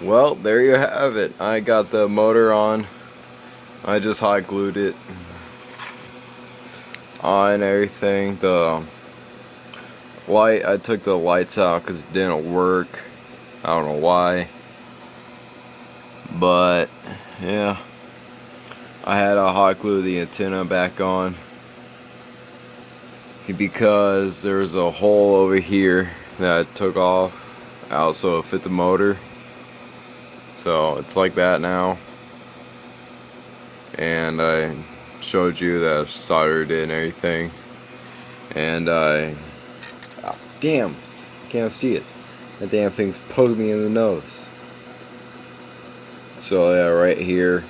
Well, there you have it. I got the motor on. I just hot glued it on and everything. The light, I took the lights out because it didn't work. I don't know why. But, yeah. I had to hot glue the antenna back on because there was a hole over here that I took off. I also fit the motor. So it's like that now. And I showed you that I soldered it and everything. And oh, damn, I can't see it. That damn thing's poking me in the nose. So yeah, right here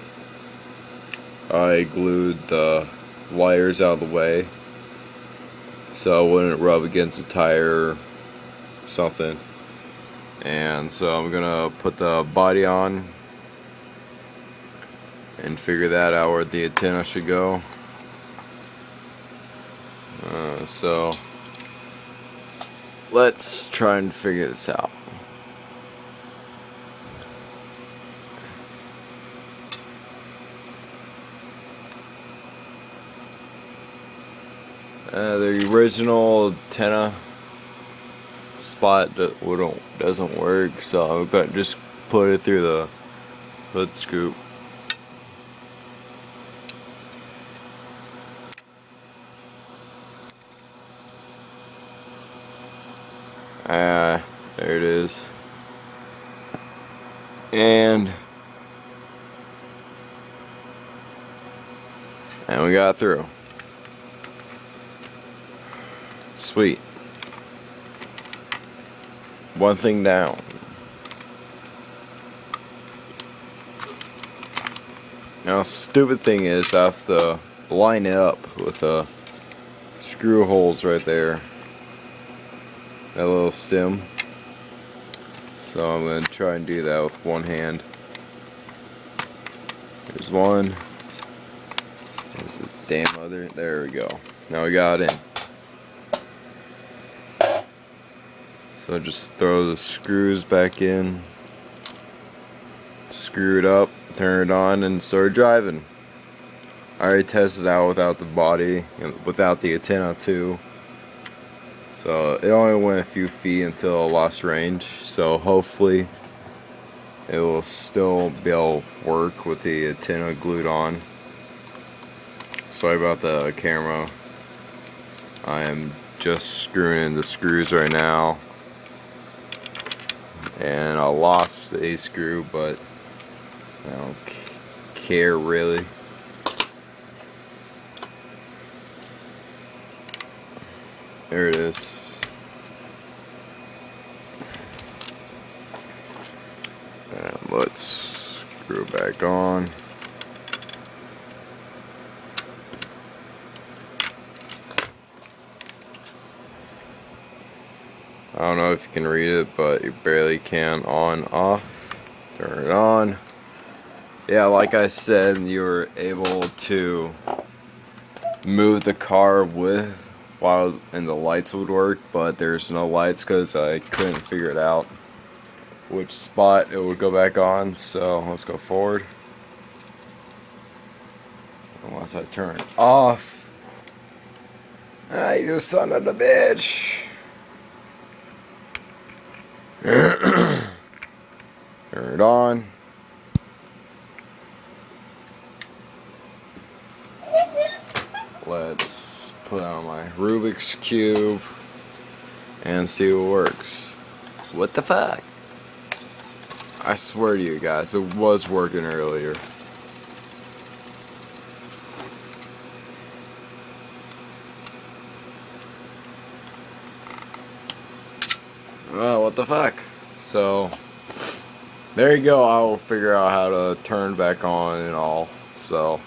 I glued the wires out of the way so it wouldn't rub against the tire or something. And so I'm gonna put the body on and figure that out where the antenna should go. So let's try and figure this out. The original antenna spot doesn't work, so I'm gonna just put it through the hood scoop. There it is. And we got through. Sweet. One thing down. Now, stupid thing is I have to line it up with screw holes right there. That little stem. So I'm going to try and do that with one hand. There's one. There's the damn other. There we go. Now we got it in. So just throw the screws back in. Screw it up, turn it on, and start driving. I already tested it out without the body, and without the antenna too. So it only went a few feet until it lost range. So hopefully it will still be able to work with the antenna glued on. Sorry about the camera. I am just screwing in the screws right now. And I lost a screw, but I don't care really. There it is. And let's screw it back on. I don't know if you can read it, but you barely can. On, off. Turn it on. Yeah, like I said, you were able to move the car and the lights would work, but there's no lights because I couldn't figure it out which spot it would go back on. So let's go forward. Unless I turn it off. Ah, you son of a bitch. Turn it on. Let's put on my Rubik's Cube and see what works. What the fuck? I swear to you guys, it was working earlier. Oh, what the fuck? So, there you go. I will figure out how to turn back on and all. So,